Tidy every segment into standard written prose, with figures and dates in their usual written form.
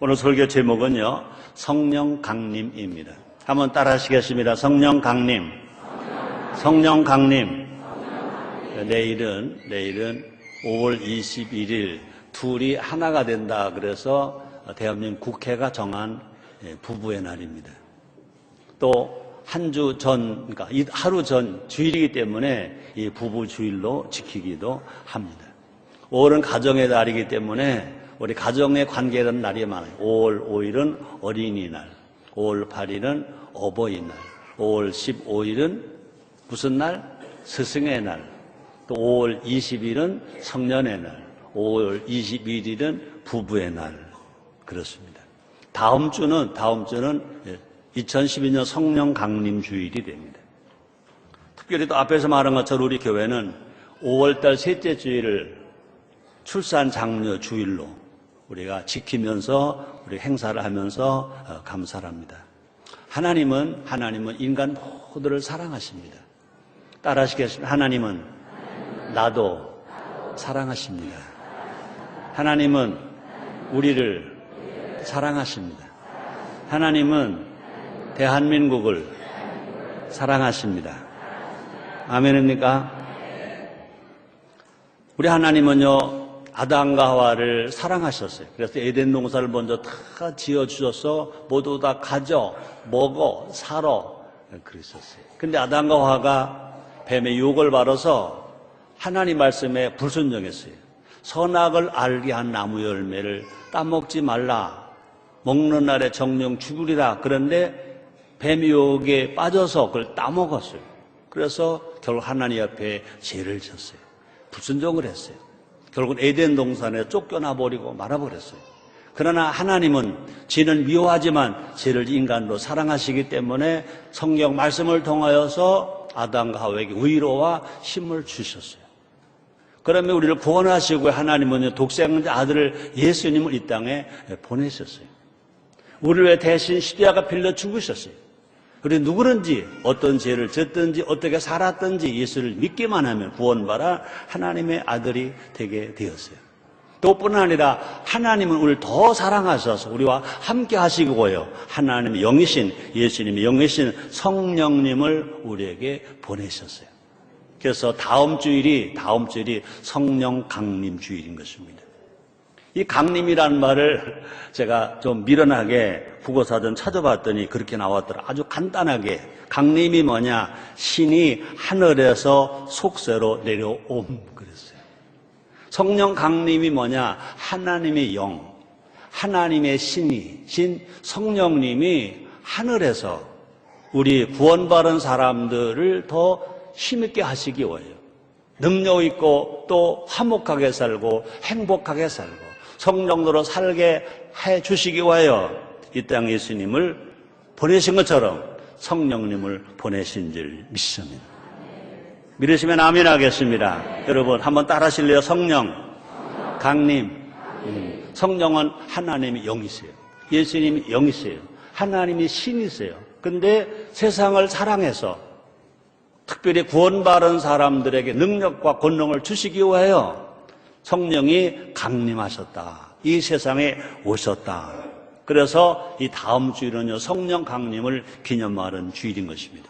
오늘 설교 제목은요, 성령 강림입니다. 한번 따라 하시겠습니다. 성령 강림. 성령 강림. 내일은 5월 21일 둘이 하나가 된다. 그래서 대한민국 국회가 정한 부부의 날입니다. 또 한 주 전, 그러니까 하루 전 주일이기 때문에 이 부부 주일로 지키기도 합니다. 5월은 가정의 달이기 때문에 우리 가정에 관계하는 날이 많아요. 5월 5일은 어린이날, 5월 8일은 어버이날, 5월 15일은 무슨 날? 스승의 날, 또 5월 20일은 성년의 날, 5월 21일은 부부의 날. 그렇습니다. 다음 주는 2012년 성령 강림 주일이 됩니다. 특별히 또 앞에서 말한 것처럼 우리 교회는 5월달 셋째 주일을 출산 장려 주일로 우리가 지키면서 우리 행사를 하면서 감사를 합니다. 하나님은 인간 모두를 사랑하십니다. 따라 하시겠습니다. 하나님은 나도 사랑하십니다. 하나님은 우리를 사랑하십니다. 하나님은 대한민국을 사랑하십니다. 아멘입니까? 우리 하나님은요, 아담과 하와를 사랑하셨어요. 그래서 에덴 동산을 먼저 다 지어주셔서 모두 다 가져, 먹어, 살아. 그랬었어요. 근데 아담과 하와가 뱀의 유혹을 받아서 하나님 말씀에 불순종했어요. 선악을 알게 한 나무 열매를 따먹지 말라. 먹는 날에 정령 죽으리라. 그런데 뱀 유혹에 빠져서 그걸 따먹었어요. 그래서 결국 하나님 앞에 죄를 졌어요. 불순종을 했어요. 결국 에덴 동산에 쫓겨나 버리고 말아버렸어요. 그러나 하나님은 죄는 미워하지만 죄를 인간으로 사랑하시기 때문에 성경 말씀을 통하여서 아담과 하와에게 의로와 힘을 주셨어요. 그러면 우리를 구원하시고 하나님은 독생자 아들을 예수님을 이 땅에 보내셨어요. 우리를 위해 대신 십자가 빌려 죽으셨어요. 우리 누구든지 어떤 죄를 졌든지 어떻게 살았든지 예수를 믿기만 하면 구원받아 하나님의 아들이 되게 되었어요. 또 뿐만 아니라 하나님은 우리를 더 사랑하셔서 우리와 함께 하시고요. 하나님의 영이신 예수님의 영이신 성령님을 우리에게 보내셨어요. 그래서 다음 주일이 성령 강림 주일인 것입니다. 이 강림이라는 말을 제가 좀 미련하게 국어사전 찾아봤더니 그렇게 나왔더라. 아주 간단하게 강림이 뭐냐? 신이 하늘에서 속세로 내려옴 그랬어요. 성령 강림이 뭐냐? 하나님의 영, 하나님의 신 성령님이 하늘에서 우리 구원받은 사람들을 더 힘있게 하시기 위하여 능력 있고 또 화목하게 살고 행복하게 살고 성령으로 살게 해 주시기 위하여 이 땅에 예수님을 보내신 것처럼 성령님을 보내신 줄 믿습니다. 믿으시면 아멘 하겠습니다. 여러분 한번 따라 하실래요? 성령 강림. 성령은 하나님의 영이세요. 예수님이 영이세요. 하나님이 신이세요. 근데 세상을 사랑해서 특별히 구원받은 사람들에게 능력과 권능을 주시기 위하여 성령이 강림하셨다. 이 세상에 오셨다. 그래서 이 다음 주일은요, 성령 강림을 기념하는 주일인 것입니다.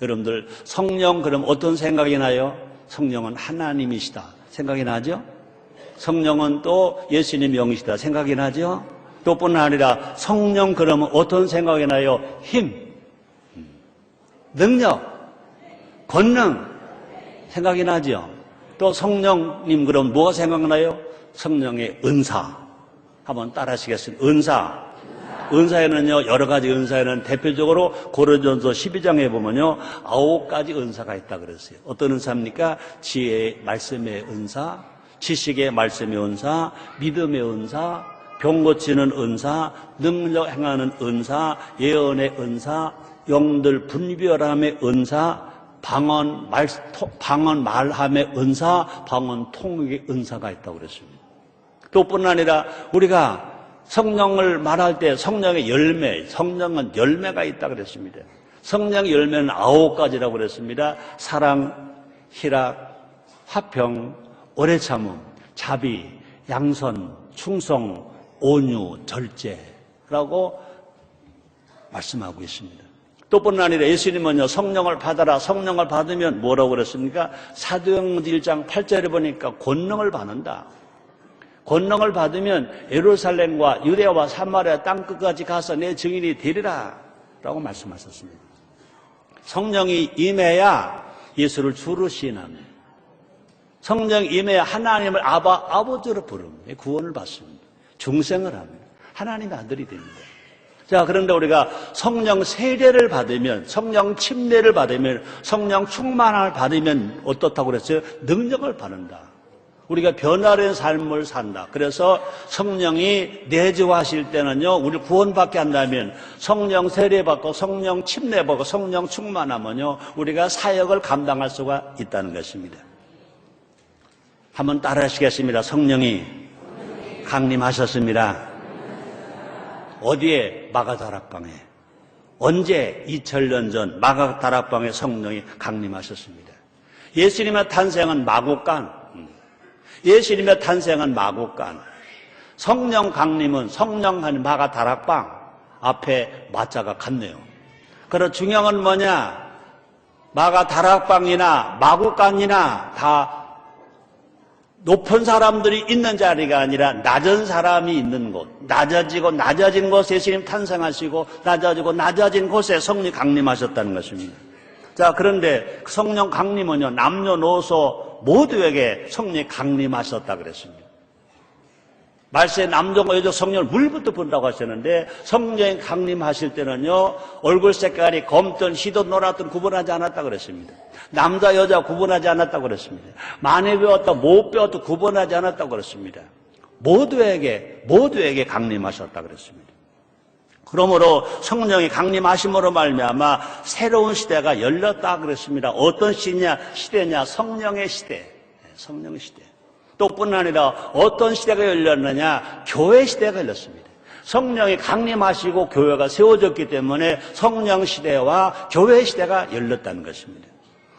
여러분들, 성령 그럼 어떤 생각이 나요? 성령은 하나님이시다. 생각이 나죠? 성령은 또 예수님 영이시다. 생각이 나죠? 또 뿐만 아니라 성령 그러면 어떤 생각이 나요? 힘, 능력, 권능 생각이 나죠? 또 성령님 그럼 뭐가 생각나요? 성령의 은사. 한번 따라 하시겠습니다. 은사. 은사에는요, 여러 가지 은사에는 대표적으로 고린도전서 12장에 보면요, 9가지 은사가 있다 그랬어요. 어떤 은사입니까? 지혜의 말씀의 은사, 지식의 말씀의 은사, 믿음의 은사, 병 고치는 은사, 능력 행하는 은사, 예언의 은사, 영들 분별함의 은사, 방언 말함의 은사, 방언 통역의 은사가 있다고 그랬습니다. 또 뿐 아니라 우리가 성령을 말할 때 성령의 열매, 성령은 열매가 있다고 그랬습니다. 성령의 열매는 9가지라고 그랬습니다. 사랑, 희락, 화평, 오래 참음, 자비, 양선, 충성, 온유, 절제라고 말씀하고 있습니다. 또 뿐 아니라 예수님은요, 성령을 받아라. 성령을 받으면 뭐라고 그랬습니까? 사도행전 1장 8절에 보니까 권능을 받는다. 권능을 받으면 예루살렘과 유대와 사마리아 땅끝까지 가서 내 증인이 되리라 라고 말씀하셨습니다. 성령이 임해야 예수를 주로 시인합니다. 성령이 임해야 하나님을 아버지로 부릅니다. 구원을 받습니다. 중생을 합니다. 하나님의 아들이 됩니다. 자, 그런데 우리가 성령 세례를 받으면, 성령 침례를 받으면, 성령 충만함을 받으면 어떻다고 그랬어요? 능력을 받는다. 우리가 변화된 삶을 산다. 그래서 성령이 내주하실 때는요, 우리 구원받게 한다면 성령 세례받고 성령 침례받고 성령 충만하면요, 우리가 사역을 감당할 수가 있다는 것입니다. 한번 따라하시겠습니다. 성령이 강림하셨습니다. 어디에? 마가다락방에. 언제? 2000년 전 마가다락방에 성령이 강림하셨습니다. 예수님의 탄생은 마국간. 예수님의 탄생은 마국간. 성령 강림은 성령 마가다락방 앞에 마자가 같네요. 그래서 중요한 건 뭐냐? 마가다락방이나 마국간이나 다 높은 사람들이 있는 자리가 아니라 낮은 사람이 있는 곳, 낮아지고 낮아진 곳에 예수님 탄생하시고 낮아지고 낮아진 곳에 성령이 강림하셨다는 것입니다. 자, 그런데 성령 강림은요, 남녀노소 모두에게 성령이 강림하셨다 그랬습니다. 말세에 남자와 여자 성령을 물부터 본다고 하셨는데, 성령이 강림하실 때는요, 얼굴 색깔이 검든 희든 노랗든 구분하지 않았다 그랬습니다. 남자 여자 구분하지 않았다고 그랬습니다. 많이 배웠다 못 배웠다 구분하지 않았다고 그랬습니다. 모두에게 강림하셨다 그랬습니다. 그러므로 성령이 강림하심으로 말미암아 새로운 시대가 열렸다 그랬습니다. 어떤 시대냐? 성령의 시대. 성령의 시대. 또 뿐 아니라 어떤 시대가 열렸느냐? 교회 시대가 열렸습니다. 성령이 강림하시고 교회가 세워졌기 때문에 성령 시대와 교회 시대가 열렸다는 것입니다.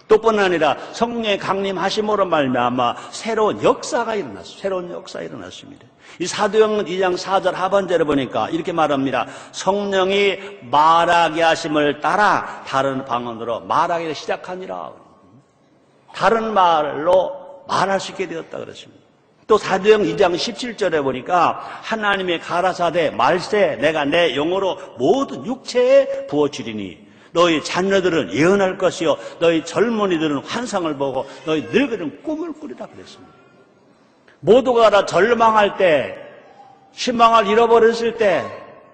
또 뿐 아니라 성령의 강림하심으로 말미암아 새로운 역사가 일어났습니다. 새로운 역사가 일어났습니다. 이 사도행전 2장 4절 하반절에 보니까 이렇게 말합니다. 성령이 말하게 하심을 따라 다른 방언으로 말하기를 시작하니라. 다른 말로 말할 수 있게 되었다 그랬습니다. 또 사도행전 2장 17절에 보니까 하나님의 가라사대 말세 내가 내 영으로 모든 육체에 부어주리니 너희 자녀들은 예언할 것이요 너희 젊은이들은 환상을 보고 너희 늙은이들은 꿈을 꾸리라 그랬습니다. 모두가 다 절망할 때, 희망을 잃어버렸을 때,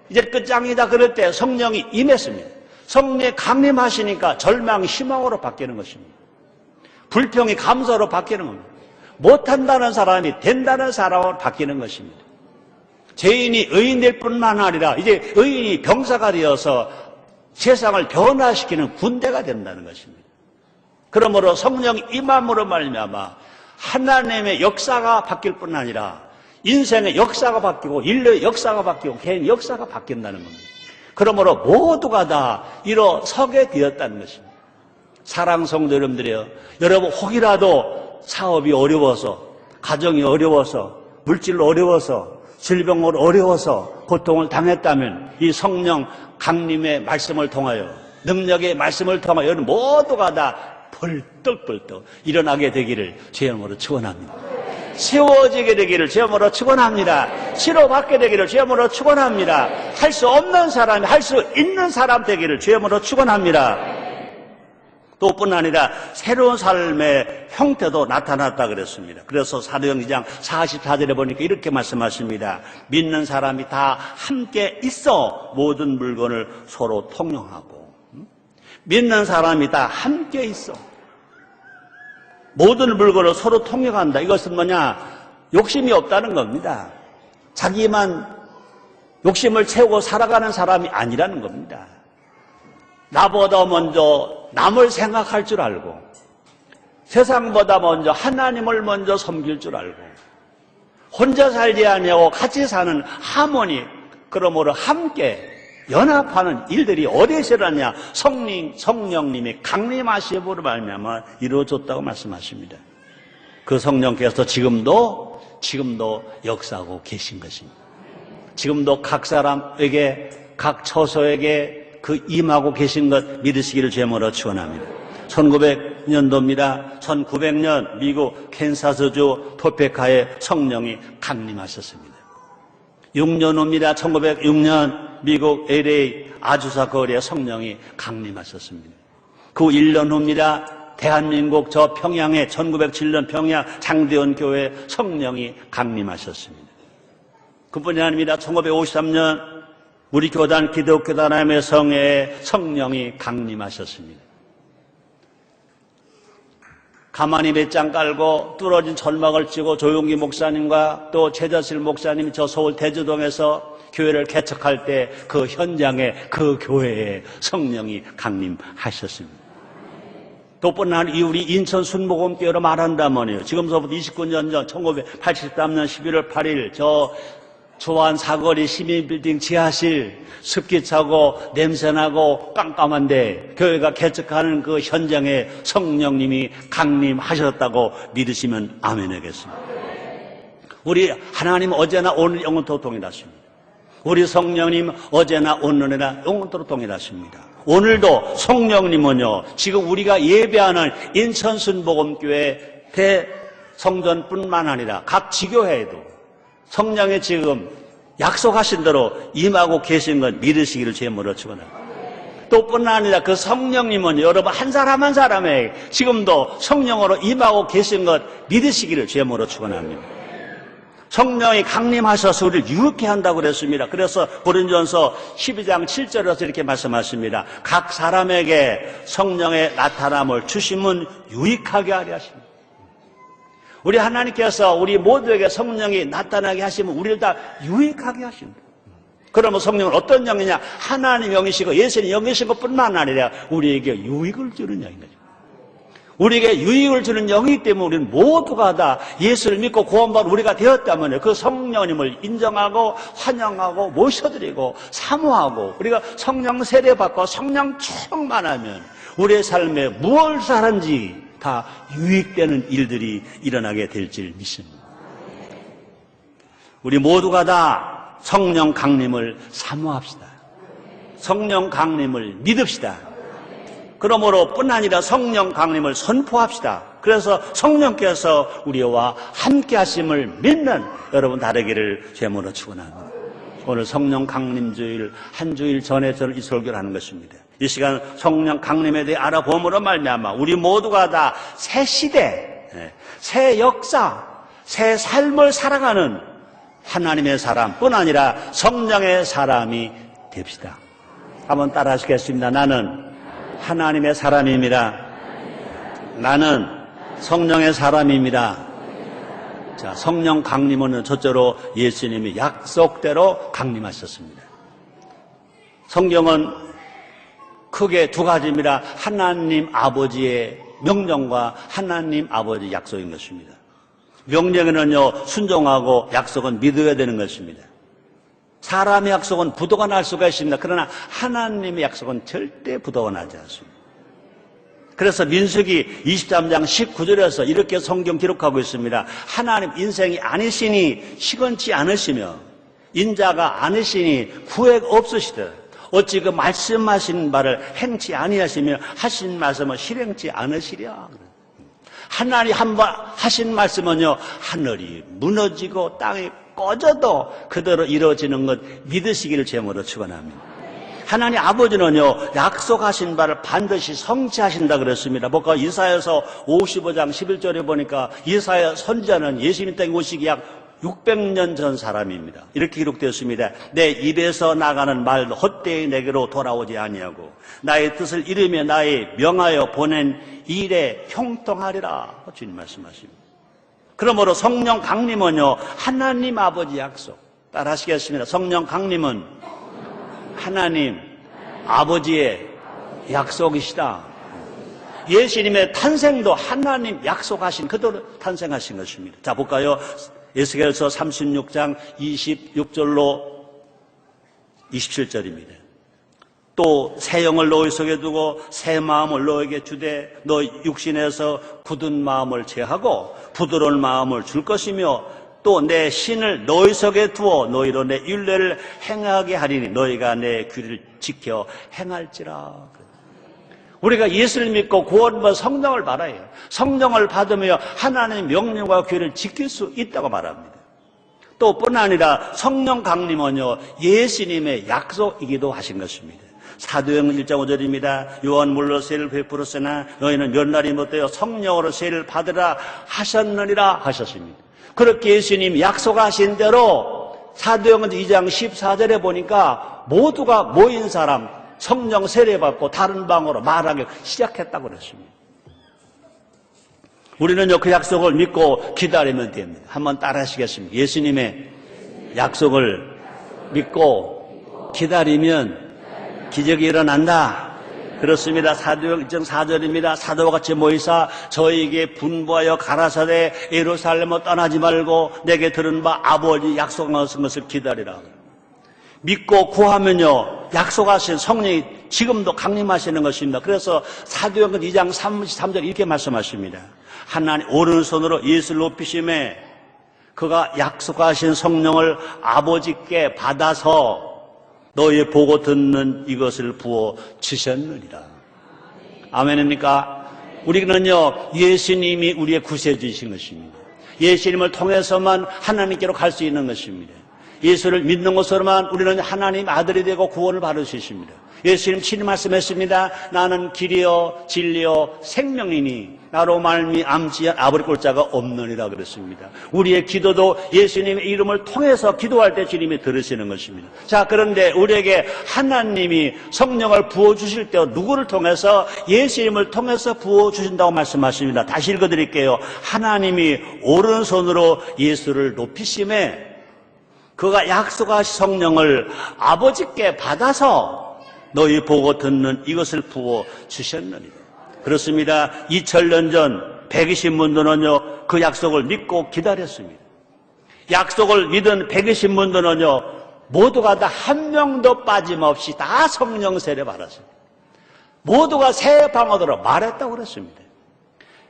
이제 끝장이다 그럴 때 성령이 임했습니다. 성령이 강림하시니까 절망이 희망으로 바뀌는 것입니다. 불평이 감사로 바뀌는 겁니다. 못한다는 사람이 된다는 사람으로 바뀌는 것입니다. 죄인이 의인될 뿐만 아니라 이제 의인이 병사가 되어서 세상을 변화시키는 군대가 된다는 것입니다. 그러므로 성령이 임함으로 말미암아 하나님의 역사가 바뀔 뿐 아니라 인생의 역사가 바뀌고 인류의 역사가 바뀌고 개인 역사가 바뀐다는 겁니다. 그러므로 모두가 다 일어서게 되었다는 것입니다. 사랑 성도 여러분들이요, 여러분 혹이라도 사업이 어려워서, 가정이 어려워서, 물질로 어려워서, 질병으로 어려워서 고통을 당했다면 이 성령 강림의 말씀을 통하여, 능력의 말씀을 통하여 여러분 모두가 다 벌떡벌떡 일어나게 되기를 주의 이름으로 축원합니다. 세워지게 되기를 주의 이름으로 축원합니다. 치료받게 되기를 주의 이름으로 축원합니다. 할 수 없는 사람이 할 수 있는 사람 되기를 주의 이름으로 축원합니다. 또 뿐 아니라 새로운 삶의 형태도 나타났다 그랬습니다. 그래서 사도행전 2장 44절에 보니까 이렇게 말씀하십니다. 믿는 사람이 다 함께 있어 모든 물건을 서로 통용하고, 믿는 사람이 다 함께 있어 모든 물건을 서로 통용한다. 이것은 뭐냐? 욕심이 없다는 겁니다. 자기만 욕심을 채우고 살아가는 사람이 아니라는 겁니다. 나보다 먼저 남을 생각할 줄 알고, 세상보다 먼저 하나님을 먼저 섬길 줄 알고, 혼자 살지 아니하고 같이 사는 하모니, 그러므로 함께 연합하는 일들이 어디에서 일어나냐? 성령님이 강림하심으로 말미암아 이루어졌다고 말씀하십니다. 그 성령께서 지금도 역사하고 계신 것입니다. 지금도 각 사람에게, 각 처소에게 그 임하고 계신 것 믿으시기를 주님으로 축원합니다. 1900년도입니다. 1900년 미국 캔사스주 토페카에 성령이 강림하셨습니다. 6년 후입니다. 1906년 미국 LA 아주사 거리에 성령이 강림하셨습니다. 그 1년 후입니다. 대한민국 저 평양에 1907년 평양 장대원 교회에 성령이 강림하셨습니다. 그뿐이 아닙니다. 1953년 우리 교단 기독교단 하나님의 성회에 성령이 강림하셨습니다. 가만히 맷장 깔고 뚫어진 천막을 치고 조용기 목사님과 또 최자실 목사님이 저 서울 대주동에서 교회를 개척할 때 그 현장에 그 교회에 성령이 강림하셨습니다. 또뿐만 아니라 우리 인천 순복음교회로 말한다면요. 지금서부터 29년 전 1983년 11월 8일 저 조한 사거리 시민빌딩 지하실 습기 차고 냄새나고 깜깜한데 교회가 개척하는 그 현장에 성령님이 강림하셨다고 믿으시면 아멘 하겠습니다. 우리 하나님 어제나 오늘 영원토록 동일하십니다. 우리 성령님 어제나 오늘이나 영원토록 동일하십니다. 오늘도 성령님은요, 지금 우리가 예배하는 인천 순복음교회 대성전뿐만 아니라 각 지교회에도 성령의 지금 약속하신 대로 임하고 계신 것 믿으시기를 주님으로 축원합니다. 또뿐만 아니라 그 성령님은 여러분 한 사람 한 사람에게 지금도 성령으로 임하고 계신 것 믿으시기를 주님으로 축원합니다. 성령이 강림하셔서 우리를 유익케 한다고 그랬습니다. 그래서 고린도전서 12장 7절에서 이렇게 말씀하십니다. 각 사람에게 성령의 나타남을 주심은 유익하게 하려 하십니다. 우리 하나님께서 우리 모두에게 성령이 나타나게 하시면 우리를 다 유익하게 하십니다. 그러면 성령은 어떤 영이냐? 하나님 영이시고 예수님 영이신 것뿐만 아니라 우리에게 유익을 주는 영인 거죠. 우리에게 유익을 주는 영이기 때문에 우리는 모두가 다 예수를 믿고 구원받은 우리가 되었다면 그 성령님을 인정하고 환영하고 모셔드리고 사모하고 우리가 성령 세례받고 성령 충만하면 우리의 삶에 무엇을 하는지 다 유익되는 일들이 일어나게 될 줄 믿습니다. 우리 모두가 다 성령 강림을 사모합시다. 성령 강림을 믿읍시다. 그러므로 뿐 아니라 성령 강림을 선포합시다. 그래서 성령께서 우리와 함께 하심을 믿는 여러분 다르기를 죄물로 축원합니다. 오늘 성령 강림 주일 한 주일 전에 저는 이 설교를 하는 것입니다. 이 시간 성령 강림에 대해 알아봄으로 말미암아 우리 모두가 다 새 시대, 새 역사, 새 삶을 살아가는 하나님의 사람뿐 아니라 성령의 사람이 됩시다. 한번 따라 하시겠습니다. 나는 하나님의 사람입니다. 나는 성령의 사람입니다. 자, 성령 강림은 첫째로 예수님이 약속대로 강림하셨습니다. 성경은 크게 두 가지입니다. 하나님 아버지의 명령과 하나님 아버지의 약속인 것입니다. 명령에는요, 순종하고 약속은 믿어야 되는 것입니다. 사람의 약속은 부도가 날 수가 있습니다. 그러나 하나님의 약속은 절대 부도가 나지 않습니다. 그래서 민수기 23장 19절에서 이렇게 성경 기록하고 있습니다. 하나님 인생이 아니시니 시건치 않으시며 인자가 아니시니 구획 없으시되 어찌 그 말씀하신 바를 행치 아니하시며 하신 말씀을 실행치 않으시랴. 하나님 한번 하신 말씀은요, 하늘이 무너지고 땅이 꺼져도 그대로 이루어지는 것 믿으시기를 제물로 축원합니다. 하나님 아버지는요, 약속하신 바를 반드시 성취하신다 그랬습니다. 보니까 이사야서 55장 11절에 보니까 이사야 선지자는 예수님 땅에 오시기 약 600년 전 사람입니다. 이렇게 기록되었습니다. 내 입에서 나가는 말도 헛되이 내게로 돌아오지 아니하고 나의 뜻을 이루며 나의 명하여 보낸 일에 형통하리라. 주님 말씀하십니다. 그러므로 성령 강림은요, 하나님 아버지 약속. 따라 하시겠습니다. 성령 강림은 하나님 아버지의 약속이시다. 예수님의 탄생도 하나님 약속하신 그대로 탄생하신 것입니다. 자, 볼까요? 에스겔서 36장 26절로 27절입니다. 또 새 영을 너희 속에 두고 새 마음을 너에게 주되 너 육신에서 굳은 마음을 제하고 부드러운 마음을 줄 것이며 또 내 신을 너희 속에 두어 너희로 내 율례를 행하게 하리니 너희가 내 규례를 지켜 행할지라. 우리가 예수를 믿고 구원받은 성령을 받아요. 성령을 받으며 하나님의 명령과 규례를 지킬 수 있다고 말합니다. 또 뿐 아니라 성령 강림은요, 예수님의 약속이기도 하신 것입니다. 사도행전 1장 5절입니다. 요한 물로 세를 베풀었으나 너희는 몇 날이 못되어 성령으로 세를 받으라 하셨느니라 하셨습니다. 그렇게 예수님 약속하신 대로 사도행전 2장 14절에 보니까 모두가 모인 사람 성령 세례받고 다른 방으로 말하기 시작했다고 그랬습니다. 우리는요, 그 약속을 믿고 기다리면 됩니다. 한번 따라 하시겠습니다. 예수님의 약속을 믿고 기다리면 기적이 일어난다. 그렇습니다. 사도행 1장 4절입니다. 사도와 같이 모이사 저희에게 분부하여 가라사대 예루살렘을 떠나지 말고 내게 들은 바 아버지 약속하신 것을 기다리라. 믿고 구하면요, 약속하신 성령이 지금도 강림하시는 것입니다. 그래서 사도행전 2장 33절 이렇게 말씀하십니다. 하나님 오른손으로 예수를 높이심에 그가 약속하신 성령을 아버지께 받아서 너희 보고 듣는 이것을 부어 주셨느니라. 아멘입니까? 우리는요, 예수님이 우리의 구세주이신 것입니다. 예수님을 통해서만 하나님께로 갈 수 있는 것입니다. 예수를 믿는 것으로만 우리는 하나님 아들이 되고 구원을 받을 수 있습니다. 예수님 친히 말씀했습니다. 나는 길이요 진리요 생명이니 나로 말미암지 아버지 꼴 자가 없느니라 그랬습니다. 우리의 기도도 예수님의 이름을 통해서 기도할 때 주님이 들으시는 것입니다. 자, 그런데 우리에게 하나님이 성령을 부어주실 때 누구를 통해서? 예수님을 통해서 부어주신다고 말씀하십니다. 다시 읽어드릴게요. 하나님이 오른손으로 예수를 높이심에 그가 약속하신 성령을 아버지께 받아서 너희 보고 듣는 이것을 부어 주셨느니라. 그렇습니다. 2000년 전 120문도는요 그 약속을 믿고 기다렸습니다. 약속을 믿은 120문도는요 모두가 다 한 명도 빠짐없이 다 성령 세례 받았습니다. 모두가 새 방언으로 말했다고 그랬습니다.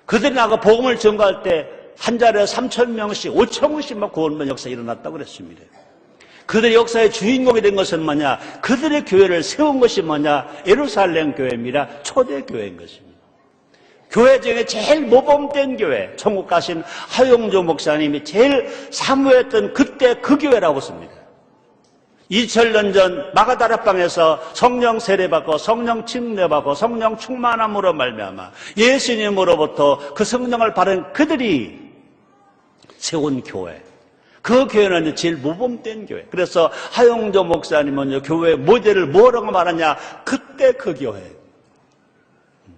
그들이 나가 복음을 전가할 때 한 자리에 3,000명씩 5,000명씩만 구원받는 역사가 일어났다고 그랬습니다. 그들의 역사의 주인공이 된 것은 뭐냐? 그들의 교회를 세운 것이 뭐냐? 예루살렘 교회입니다. 초대 교회인 것입니다. 교회 중에 제일 모범된 교회, 천국 가신 하용조 목사님이 제일 사모했던 그때 그 교회라고 씁니다. 2000년 전 마가다락방에서 성령 세례받고 성령 침례받고 성령 충만함으로 말미암아 예수님으로부터 그 성령을 받은 그들이 세운 교회, 그 교회는 제일 모범된 교회. 그래서 하용조 목사님은 교회 모델을 뭐라고 말하냐? 그때 그 교회.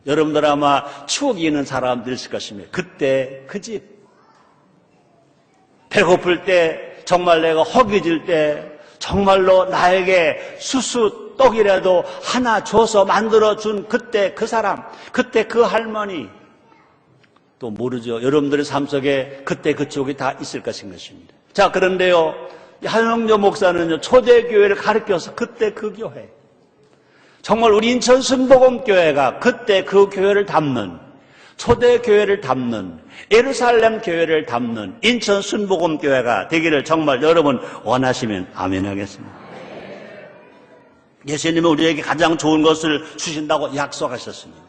여러분들 아마 추억이 있는 사람들이 있을 것입니다. 그때 그 집. 배고플 때, 정말 내가 허기질 때 정말로 나에게 수수 떡이라도 하나 줘서 만들어준 그때 그 사람, 그때 그 할머니. 또 모르죠. 여러분들의 삶 속에 그때 그 추억이 다 있을 것인 것입니다. 자, 그런데요, 하용조 목사는요, 초대교회를 가르쳐서 그때 그 교회. 정말 우리 인천 순복음교회가 그때 그 교회를 담는, 초대교회를 담는, 예루살렘 교회를 담는 인천 순복음교회가 되기를 정말 여러분 원하시면 아멘 하겠습니다. 예수님은 우리에게 가장 좋은 것을 주신다고 약속하셨습니다.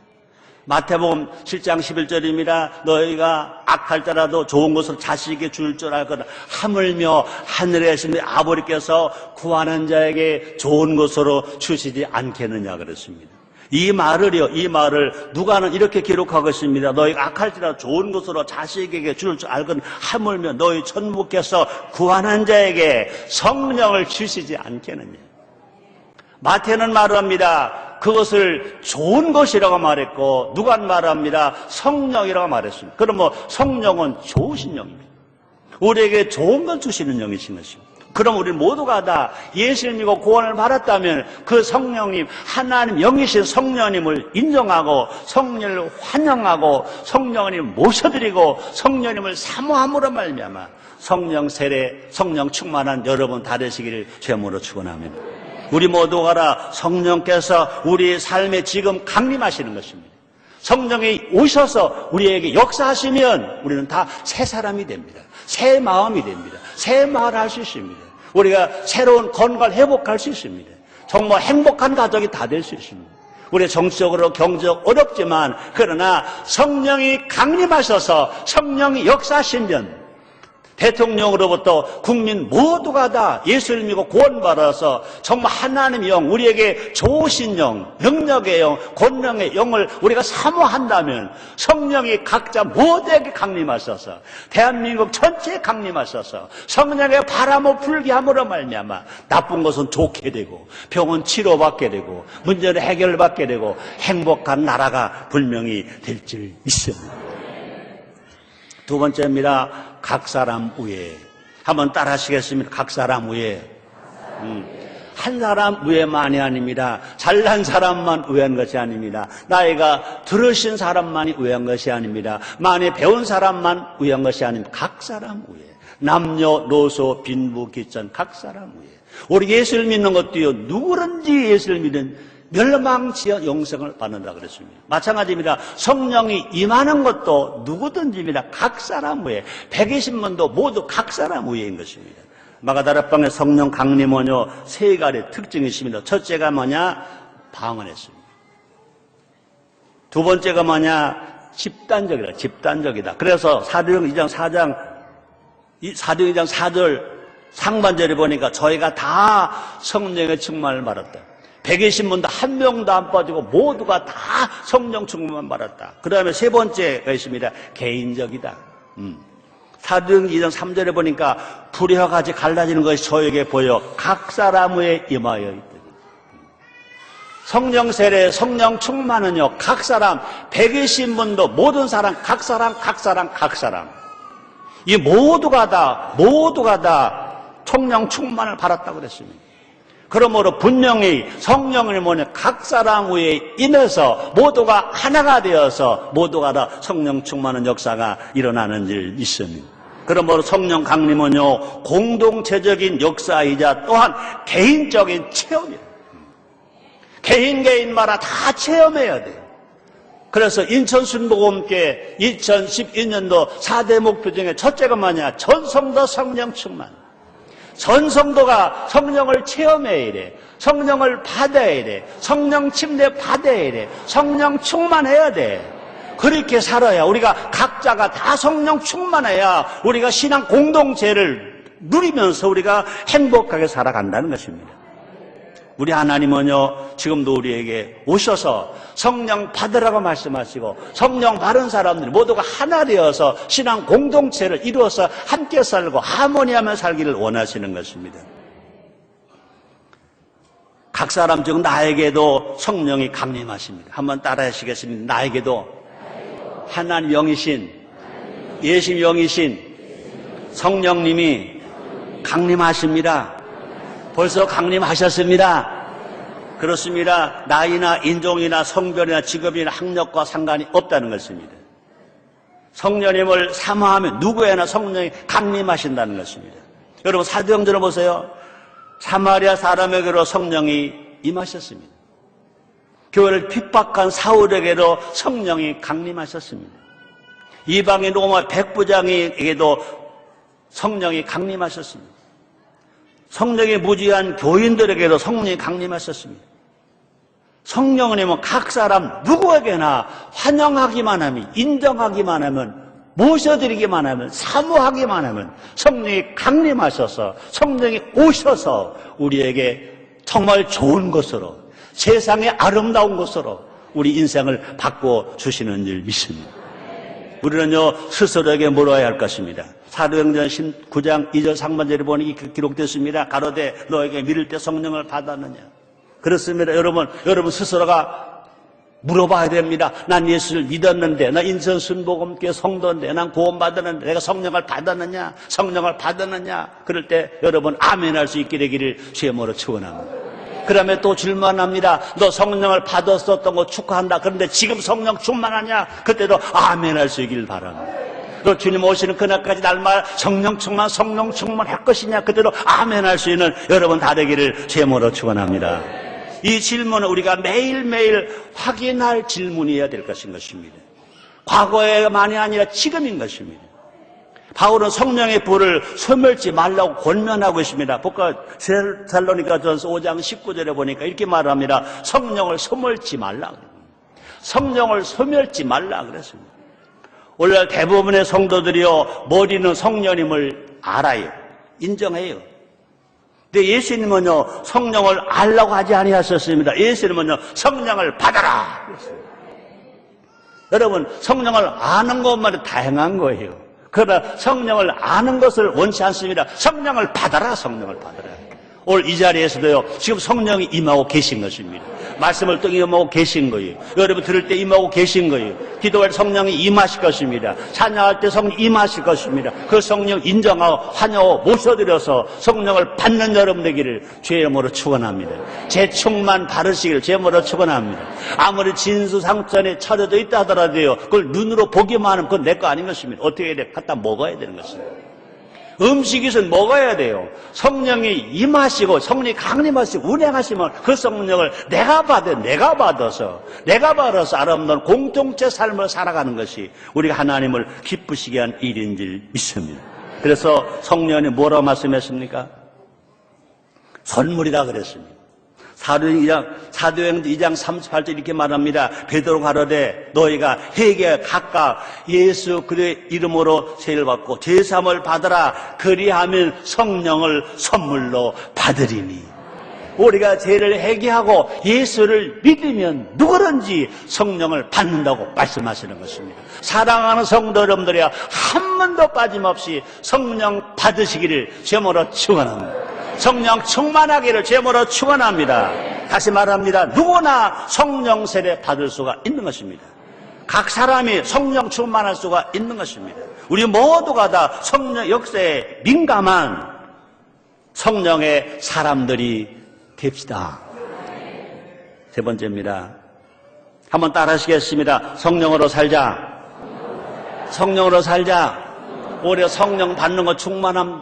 마태복음 7장 11절입니다. 너희가 악할지라도 좋은 것을 자식에게 줄 줄 알거나 하물며 하늘에 계신 아버지께서 구하는 자에게 좋은 것으로 주시지 않겠느냐 그랬습니다. 이 말을 누가는 이렇게 기록하고 있습니다. 너희가 악할지라도 좋은 것으로 자식에게 줄 줄 알거나 하물며 너희 천부께서 구하는 자에게 성령을 주시지 않겠느냐. 마태는 말합니다. 그것을 좋은 것이라고 말했고 누가는 말합니다. 성령이라고 말했습니다. 그럼 성령은 좋으신 영입니다. 우리에게 좋은 걸 주시는 영이신 것입니다. 그럼 우리 모두가 다 예수를 믿고 구원을 받았다면 그 성령님, 하나님 영이신 성령님을 인정하고 성령을 환영하고 성령님을 모셔드리고 성령님을 사모함으로 말미암아 성령 세례, 성령 충만한 여러분 다 되시기를 주님으로 축원합니다. 우리 모두가 성령께서 우리 삶에 지금 강림하시는 것입니다. 성령이 오셔서 우리에게 역사하시면 우리는 다 새 사람이 됩니다. 새 마음이 됩니다. 새 말을 할 수 있습니다. 우리가 새로운 건강을 회복할 수 있습니다. 정말 행복한 가족이 다 될 수 있습니다. 우리 정치적으로 경제적 어렵지만 그러나 성령이 강림하셔서 성령이 역사하시면 대통령으로부터 국민 모두가 다 예수를 믿고 구원받아서 정말 하나님의 영, 우리에게 좋으신 영, 능력의 영, 권능의 영을 우리가 사모한다면 성령이 각자 모두에게 강림하셔서 대한민국 전체에 강림하셔서 성령의 바람을 불게 함으로 말미암아 나쁜 것은 좋게 되고 병은 치료받게 되고 문제는 해결받게 되고 행복한 나라가 분명히 될 줄 믿습니다. 두 번째입니다. 각 사람 위에. 한번 따라 하시겠습니다. 각 사람 위에. 한 사람 위에만이 아닙니다. 잘난 사람만 위한 것이 아닙니다. 나이가 들으신 사람만이 위한 것이 아닙니다. 많이 배운 사람만 위한 것이 아닙니다. 각 사람 위에. 남녀노소 빈부 귀천 각 사람 위에. 우리 예수를 믿는 것도요. 누구든지 예수를 믿는 멸망치여 영생을 받는다 그랬습니다. 마찬가지입니다. 성령이 임하는 것도 누구든지입니다. 각 사람 위에 120만도 모두 각 사람 위에인 것입니다. 마가다락방의 성령 강림은요 3가지 특징이 있습니다. 첫째가 뭐냐? 방언했습니다. 두 번째가 뭐냐? 집단적이다. 그래서 사도행전 2장 4절 상반절에 보니까 저희가 다 성령의 충만을 받았다. 120분도 한 명도 안 빠지고 모두가 다 성령 충만을 받았다. 그 다음에 세 번째가 있습니다. 개인적이다. 사도행전 3절에 보니까 불의와 같이 갈라지는 것이 저에게 보여 각 사람 위에 임하여 있더니. 성령 세례, 성령 충만은요 각 사람 120분도 모든 사람 각 사람 이 모두가 다 성령 충만을 받았다고 그랬습니다. 그러므로 분명히 성령을 뭐냐 각 사람 위에 임해서 모두가 하나가 되어서 모두가 다 성령 충만한 역사가 일어나는 일 있습니다. 그러므로 성령 강림은요 공동체적인 역사이자 또한 개인적인 체험이에요. 개인마다 다 체험해야 돼요. 그래서 인천순복음교회 2012년도 4대 목표 중에 첫째가 뭐냐? 전성도 성령 충만. 전성도가 성령을 체험해야 돼. 성령을 받아야 돼. 성령 침례 받아야 돼. 성령 충만해야 돼. 그렇게 살아야 우리가 각자가 다 성령 충만해야 우리가 신앙 공동체를 누리면서 우리가 행복하게 살아간다는 것입니다. 우리 하나님은요 지금도 우리에게 오셔서 성령 받으라고 말씀하시고 성령 받은 사람들이 모두가 하나 되어서 신앙 공동체를 이루어서 함께 살고 하모니하며 살기를 원하시는 것입니다. 각 사람 중 나에게도 성령이 강림하십니다. 한번 따라 하시겠습니다. 나에게도 하나님 영이신 예수님 영이신 성령님이 강림하십니다. 벌써 강림하셨습니다. 그렇습니다. 나이나 인종이나 성별이나 직업이나 학력과 상관이 없다는 것입니다. 성령님을 사모하면 누구에나 성령이 강림하신다는 것입니다. 여러분 사도행전을 보세요. 사마리아 사람에게로 성령이 임하셨습니다. 교회를 핍박한 사울에게도 성령이 강림하셨습니다. 이방인 로마 백부장에게도 성령이 강림하셨습니다. 성령이 무지한 교인들에게도 성령이 강림하셨습니다. 성령님은 각 사람 누구에게나 환영하기만 하면, 인정하기만 하면, 모셔드리기만 하면, 사모하기만 하면 성령이 강림하셔서 성령이 오셔서 우리에게 정말 좋은 것으로 세상의 아름다운 것으로 우리 인생을 바꿔주시는 줄 믿습니다. 우리는요 스스로에게 물어야 할 것입니다. 사도행전 19장 2절 상반절에 보니 이렇게 기록됐습니다. 가로되 너에게 믿을 때 성령을 받았느냐. 그렇습니다. 여러분 스스로가 물어봐야 됩니다. 난 예수를 믿었는데, 나 인천 순복음교회 성도인데, 난 구원받았는데 내가 성령을 받았느냐, 성령을 받았느냐. 그럴 때 여러분 아멘할 수 있게 되기를 주의 이름으로 축원합니다. 그러면 또 질문합니다. 너 성령을 받았었던 거 축하한다. 그런데 지금 성령 충만하냐? 그때도 아멘할 수 있기를 바랍니다. 또 주님 오시는 그날까지 날마다 성령 충만 할 것이냐? 그때도 아멘할 수 있는 여러분 다 되기를 주의 이름으로 축원합니다. 이 질문은 우리가 매일매일 확인할 질문이어야 될 것인 것입니다. 과거에만이 아니라 지금인 것입니다. 바울은 성령의 불을 소멸치 말라고 권면하고 있습니다. 데살로니가전서 5장 19절에 보니까 이렇게 말합니다. 성령을 소멸치 말라. 성령을 소멸치 말라 그랬습니다. 오늘 대부분의 성도들이요, 머리는 성령님을 알아요. 인정해요. 근데 예수님은요, 성령을 알라고 하지 아니하셨습니다. 예수님은요, 성령을 받아라 그랬습니다. 여러분, 성령을 아는 것만이 다양한 거예요. 그러나 성령을 아는 것을 원치 않습니다. 성령을 받아라, 성령을 받아라. 오늘 이 자리에서도요, 지금 성령이 임하고 계신 것입니다. 말씀을 또 임하고 계신 거예요. 여러분 들을 때 임하고 계신 거예요. 기도할 성령이 임하실 것입니다. 찬양할 때 성령이 임하실 것입니다. 그 성령 인정하고 환영하고 모셔드려서 성령을 받는 여러분 되기를 주의 이름으로 축원합니다. 제 충만 바르시기를 주의 이름으로 축원합니다. 아무리 진수상전에 차려져 있다 하더라도요, 그걸 눈으로 보기만 하면 그건 내 거 아닌 것입니다. 어떻게 해야 돼? 갖다 먹어야 되는 것입니다. 음식은 먹어야 돼요. 성령이 임하시고 성령이 강림하시고 운행하시면 그 성령을 내가 받아서 아름다운 공동체 삶을 살아가는 것이 우리가 하나님을 기쁘시게 한 일인 줄 믿습니다. 그래서 성령이 뭐라고 말씀했습니까? 선물이라 그랬습니다. 사도행전 2장 38절 이렇게 말합니다. 베드로가 가로되 너희가 회개에 각각 예수 그리스도의 이름으로 세례를 받고 제사함을 받으라. 그리하면 성령을 선물로 받으리니. 우리가 죄를 회개하고 예수를 믿으면 누구든지 성령을 받는다고 말씀하시는 것입니다. 사랑하는 성도 여러분들이야, 한 번도 빠짐없이 성령 받으시기를 주님으로 축원합니다. 성령 충만하기를 주님으로 축원합니다. 다시 말합니다. 누구나 성령 세례 받을 수가 있는 것입니다. 각 사람이 성령 충만할 수가 있는 것입니다. 우리 모두가 다 성령 역사에 민감한 성령의 사람들이 됩시다. 세 번째입니다. 한번 따라 하시겠습니다. 성령으로 살자. 성령으로 살자. 오히려 성령 받는 거 충만함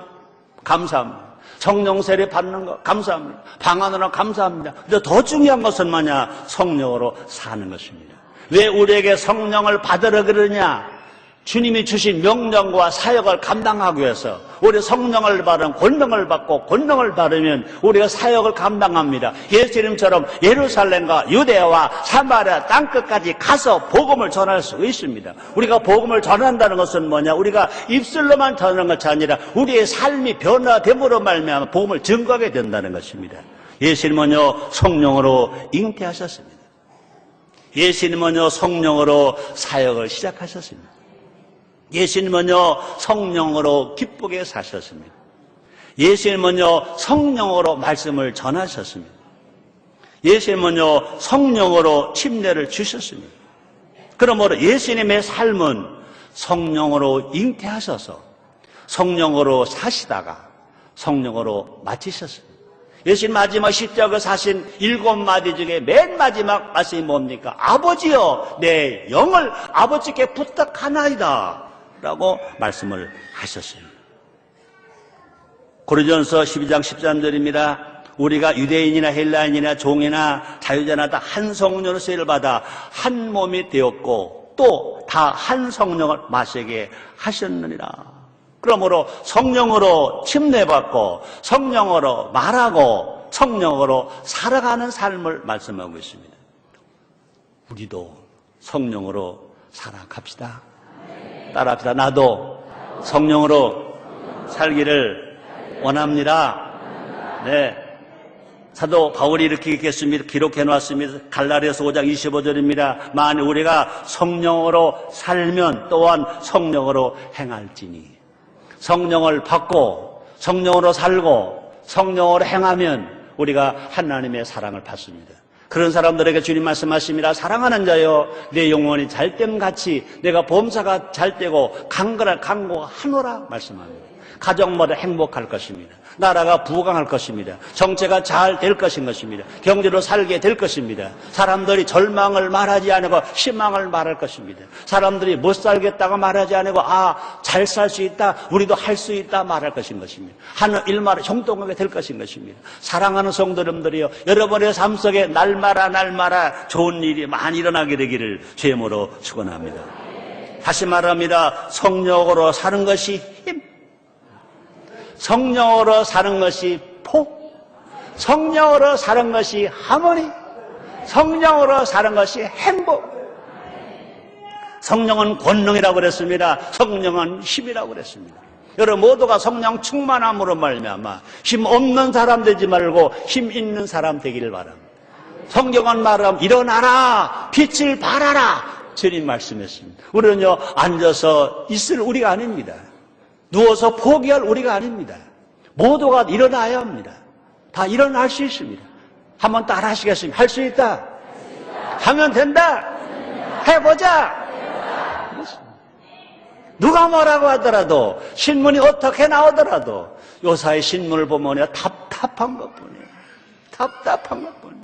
감사합니다. 성령 세례 받는 거 감사합니다. 방언으로 감사합니다. 근데 더 중요한 것은 뭐냐? 성령으로 사는 것입니다. 왜 우리에게 성령을 받으라 그러냐? 주님이 주신 명령과 사역을 감당하기 위해서 우리 성령을 받은 권능을 받고 권능을 받으면 우리가 사역을 감당합니다. 예수님처럼 예루살렘과 유대와 사마리아 땅끝까지 가서 복음을 전할 수 있습니다. 우리가 복음을 전한다는 것은 뭐냐? 우리가 입술로만 전하는 것이 아니라 우리의 삶이 변화됨으로 말미암아 복음을 증거하게 된다는 것입니다. 예수님은요, 성령으로 잉태하셨습니다. 예수님은요, 성령으로 사역을 시작하셨습니다. 예수님은요, 성령으로 기쁘게 사셨습니다. 예수님은요, 성령으로 말씀을 전하셨습니다. 예수님은요, 성령으로 침례를 주셨습니다. 그러므로 예수님의 삶은 성령으로 잉태하셔서 성령으로 사시다가 성령으로 마치셨습니다. 예수님 마지막 십자가 사신 7마디 중에 맨 마지막 말씀이 뭡니까? 아버지여, 내 영을 아버지께 부탁하나이다 라고 말씀을 하셨습니다. 고린도전서 12장 13절입니다. 우리가 유대인이나 헬라인이나 종이나 자유자나 다 한 성령으로 세례를 받아 한 몸이 되었고 또 다 한 성령을 마시게 하셨느니라. 그러므로 성령으로 침례받고 성령으로 말하고 성령으로 살아가는 삶을 말씀하고 있습니다. 우리도 성령으로 살아갑시다. 따라합시다. 나도 성령으로 살기를 원합니다. 네. 사도 바울이 이렇게 기록해 놨습니다. 갈라디아서 5장 25절입니다. 만일 우리가 성령으로 살면 또한 성령으로 행할지니. 성령을 받고 성령으로 살고 성령으로 행하면 우리가 하나님의 사랑을 받습니다. 그런 사람들에게 주님 말씀하십니다. 사랑하는 자여, 내 영혼이 잘됨 같이 내가 범사가 잘되고 강건한 강구하노라 말씀합니다. 가정마다 행복할 것입니다. 나라가 부강할 것입니다. 정체가 잘 될 것입니다. 경제로 살게 될 것입니다. 사람들이 절망을 말하지 않고 희망을 말할 것입니다. 사람들이 못 살겠다고 말하지 않고 잘 살 수 있다, 우리도 할 수 있다 말할 것입니다. 하는 일마다 형통하게 될 것입니다. 사랑하는 성도님들이요, 여러분의 삶 속에 날마다 좋은 일이 많이 일어나게 되기를 주님으로 축원합니다. 다시 말합니다. 성령으로 사는 것이 힘, 성령으로 사는 것이 복, 성령으로 사는 것이 하모니, 성령으로 사는 것이 행복. 성령은 권능이라고 그랬습니다. 성령은 힘이라고 그랬습니다. 여러분 모두가 성령 충만함으로 말미암아 힘 없는 사람 되지 말고 힘 있는 사람 되기를 바랍니다. 성경은 말하면 일어나라, 빛을 발하라, 주님 말씀했습니다. 우리는요, 앉아서 있을 우리가 아닙니다. 누워서 포기할 우리가 아닙니다. 모두가 일어나야 합니다. 다 일어날 수 있습니다. 한번 따라 하시겠습니다. 할 수 있다. 하면 된다. 해보자. 누가 뭐라고 하더라도, 신문이 어떻게 나오더라도 요사이 신문을 보면 답답한 것뿐이에요. 답답한 것뿐이에요.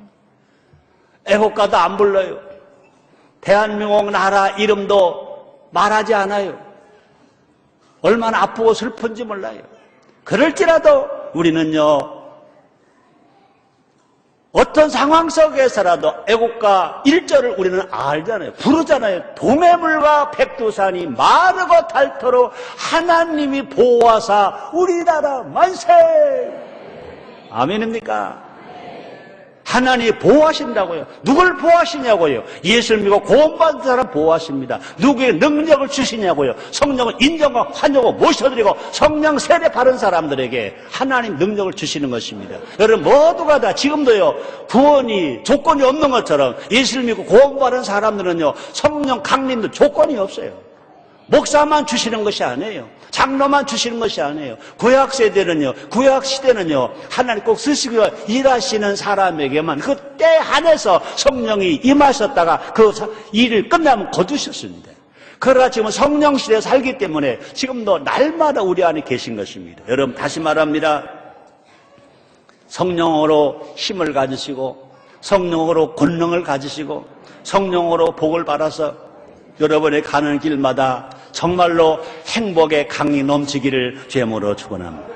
애국가도 안 불러요. 대한민국 나라 이름도 말하지 않아요. 얼마나 아프고 슬픈지 몰라요. 그럴지라도 우리는요, 어떤 상황 속에서라도 애국가 1절을 우리는 알잖아요. 부르잖아요. 도매물과 백두산이 마르고 닳도록 하나님이 보호하사 우리나라 만세. 아멘입니까? 하나님이 보호하신다고요. 누굴 보호하시냐고요. 예수를 믿고 구원받은 사람 보호하십니다. 누구의 능력을 주시냐고요. 성령을 인정과 환영하고 모셔드리고 성령 세례 바른 사람들에게 하나님 능력을 주시는 것입니다. 여러분 모두가 다 지금도요, 구원이 조건이 없는 것처럼 예수를 믿고 구원받은 사람들은요, 성령 강림도 조건이 없어요. 목사만 주시는 것이 아니에요. 장로만 주시는 것이 아니에요. 구약 세대는요, 구약 시대는요, 하나님 꼭 쓰시고 일하시는 사람에게만 그 때 한해서 성령이 임하셨다가 그 일을 끝나면 거두셨습니다. 그러나 지금 성령 시대에 살기 때문에 지금도 날마다 우리 안에 계신 것입니다. 여러분 다시 말합니다. 성령으로 힘을 가지시고 성령으로 권능을 가지시고 성령으로 복을 받아서 여러분의 가는 길마다 정말로 행복의 강이 넘치기를 주님으로 축원합니다.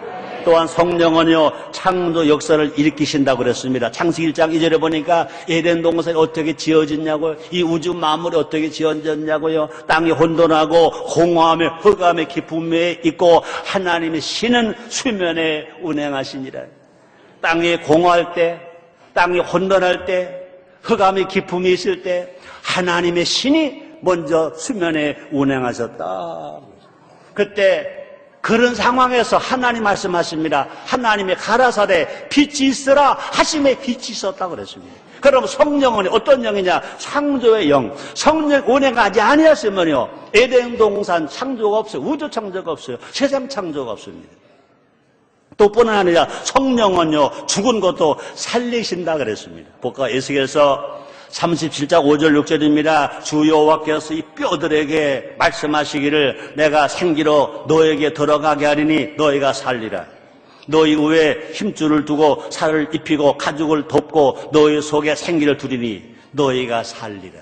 또한 성령은요, 창조 역사를 일으키신다고 그랬습니다. 창세기 1장 2절에 보니까 에덴 동산이 어떻게 지어졌냐고요. 이 우주 만물이 어떻게 지어졌냐고요. 땅이 혼돈하고 공허함에 흑암의 깊음에 있고 하나님의 신은 수면에 운행하시니라. 땅이 공허할 때, 땅이 혼돈할 때, 흑암의 깊음이 있을 때 하나님의 신이 먼저 수면에 운행하셨다. 그때 그런 상황에서 하나님 말씀하십니다. 하나님의 가라사대 빛이 있으라 하심에 빛이 있었다고 그랬습니다. 그럼 성령은 어떤 영이냐? 창조의 영. 성령 운행하지 아니었으면요, 에덴 동산 창조가 없어요. 우주 창조가 없어요. 세상 창조가 없습니다. 또 뿐만 아니라 성령은요, 죽은 것도 살리신다 그랬습니다. 볼까? 에스겔서 37장 5절 6절입니다. 주 여호와께서 이 뼈들에게 말씀하시기를 내가 생기로 너에게 들어가게 하리니 너희가 살리라. 너희 위에 힘줄을 두고 살을 입히고 가죽을 덮고 너희 속에 생기를 두리니 너희가 살리라.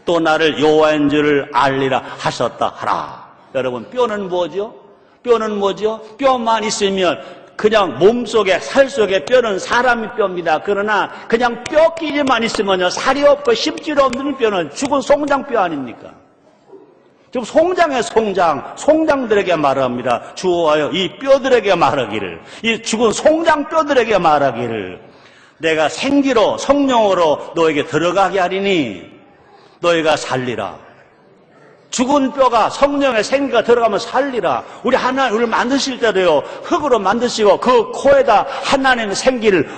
또 나를 여호와인 줄을 알리라 하셨다 하라. 여러분 뼈는 뭐죠? 뼈는 뭐죠? 뼈만 있으면 그냥 몸속에 살 속에 뼈는 사람의 뼈입니다. 그러나 그냥 뼈끼리만 있으면요, 살이 없고 힘줄 없는 뼈는 죽은 송장뼈 아닙니까? 지금 송장의 송장들에게 말합니다. 주어와여 이 뼈들에게 말하기를, 이 죽은 송장뼈들에게 말하기를 내가 생기로 성령으로 너에게 들어가게 하리니 너희가 살리라. 죽은 뼈가 성령의 생기가 들어가면 살리라. 우리 하나님을 만드실 때도요, 흙으로 만드시고 그 코에다 하나님의 생기를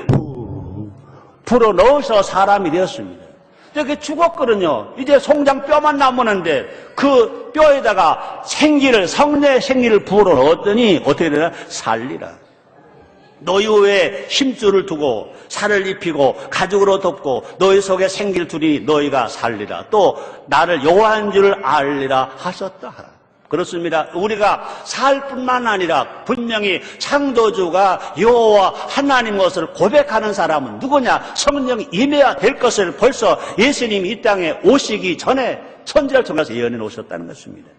불어 넣어서 사람이 되었습니다. 이렇게 죽었거든요. 이제 송장 뼈만 남았는데 그 뼈에다가 성령의 생기를 불어 넣었더니 어떻게 되나? 살리라. 너희 위에 힘줄을 두고 살을 입히고 가죽으로 덮고 너희 속에 생기를 두니 너희가 살리라. 또 나를 여호와인 줄을 알리라 하셨다 하라. 그렇습니다. 우리가 살 뿐만 아니라 분명히 창조주가 여호와 하나님 것을 고백하는 사람은 누구냐? 성령이 임해야 될 것을 벌써 예수님이 이 땅에 오시기 전에 천지를 통해서 예언해 놓으셨다는 것입니다.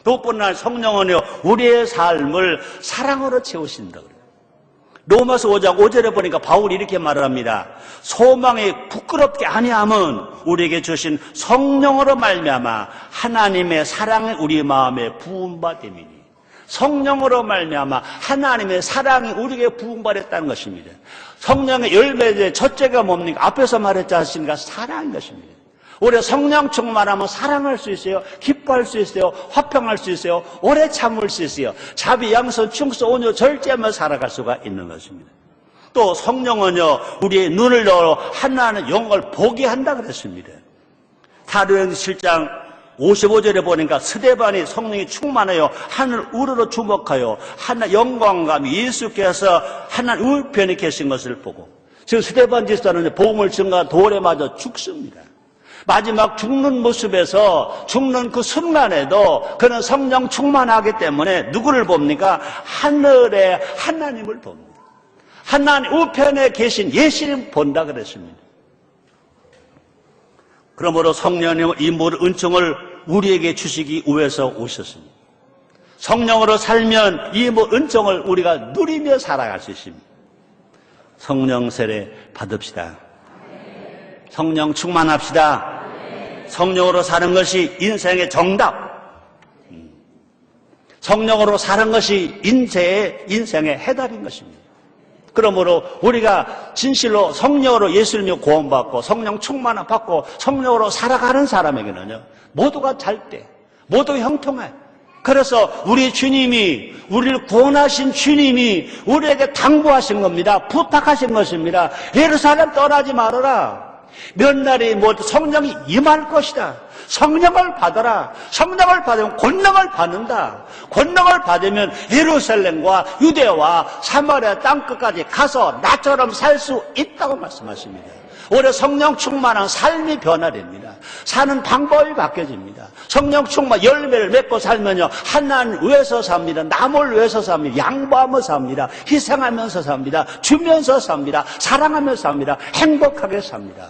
또 뿐만 아니라 성령은요, 우리의 삶을 사랑으로 채우신다 그래요. 로마서 5장 5절에 보니까 바울이 이렇게 말을 합니다. 소망이 부끄럽게 아니함은 우리에게 주신 성령으로 말미암아 하나님의 사랑이 우리 마음에 부음받음이니. 성령으로 말미암아 하나님의 사랑이 우리에게 부음받았다는 것입니다. 성령의 열매의 첫째가 뭡니까? 앞에서 말했지 않습니까? 사랑인 것입니다. 우리가 성령 충만하면 사랑할 수 있어요. 기뻐할 수 있어요. 화평할 수 있어요. 오래 참을 수 있어요. 자비, 양선, 충성, 온유, 절제하며 살아갈 수가 있는 것입니다. 또 성령은요, 우리의 눈을 열어 하나님의 영광을 보게 한다 그랬습니다. 사도행전 7장 55절에 보니까 스데반이 성령이 충만하여 하늘 우러러 주목하여 하나 영광감 예수께서 하나님 우편에 계신 것을 보고, 지금 스데반 집사는 복음을 증거한 돌에 맞아 죽습니다. 마지막 죽는 모습에서 죽는 그 순간에도 그는 성령 충만하기 때문에 누구를 봅니까? 하늘에 하나님을 봅니다. 하나님 우편에 계신 예수님 본다 그랬습니다. 그러므로 성령님은 이 모든 은총을 우리에게 주시기 위해서 오셨습니다. 성령으로 살면 이 모든 은총을 우리가 누리며 살아갈 수 있습니다. 성령 세례 받읍시다. 성령 충만합시다. 성령으로 사는 것이 인생의 정답. 성령으로 사는 것이 인생의 해답인 것입니다. 그러므로 우리가 진실로 성령으로 예수님을 구원받고 성령 충만을 받고 성령으로 살아가는 사람에게는요, 모두가 잘 때, 모두 형통해. 그래서 우리 주님이, 우리를 구원하신 주님이 우리에게 당부하신 겁니다. 부탁하신 것입니다. 예루살렘 떠나지 말아라. 몇 날이 모두 성령이 임할 것이다. 성령을 받아라. 성령을 받으면 권능을 받는다. 권능을 받으면 예루살렘과 유대와 사마리아 땅끝까지 가서 나처럼 살 수 있다고 말씀하십니다. 오히려 성령 충만한 삶이 변화됩니다. 사는 방법이 바뀌어집니다. 성령 충만 열매를 맺고 살면요, 하나님 위해서 삽니다. 남을 위해서 삽니다. 양보하면서 삽니다. 희생하면서 삽니다. 주면서 삽니다. 사랑하면서 삽니다. 행복하게 삽니다.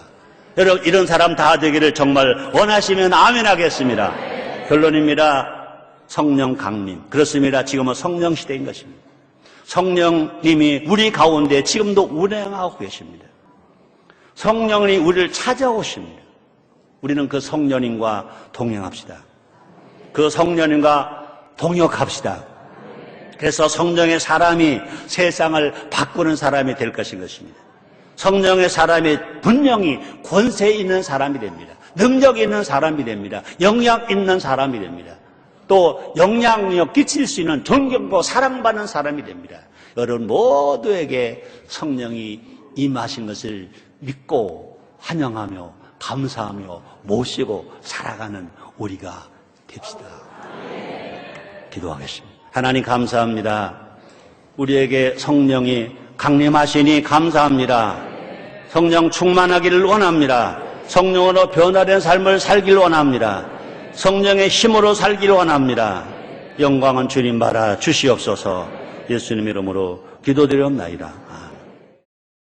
여러분, 이런 사람 다 되기를 정말 원하시면 아멘 하겠습니다. 결론입니다. 성령 강림. 그렇습니다. 지금은 성령 시대인 것입니다. 성령님이 우리 가운데 지금도 운행하고 계십니다. 성령이 우리를 찾아오십니다. 우리는 그 성령님과 동행합시다. 그 성령님과 동역합시다. 그래서 성령의 사람이 세상을 바꾸는 사람이 될 것인 것입니다. 성령의 사람이 분명히 권세 있는 사람이 됩니다. 능력 있는 사람이 됩니다. 영향 있는 사람이 됩니다. 또 영향력 끼칠 수 있는 존경받고 사랑받는 사람이 됩니다. 여러분 모두에게 성령이 임하신 것을 믿고 환영하며 감사하며 모시고 살아가는 우리가 됩시다. 기도하겠습니다. 하나님 감사합니다. 우리에게 성령이 강림하시니 감사합니다. 성령 충만하기를 원합니다. 성령으로 변화된 삶을 살기를 원합니다. 성령의 힘으로 살기를 원합니다. 영광은 주님 받아 주시옵소서. 예수님 이름으로 기도드리옵나이다.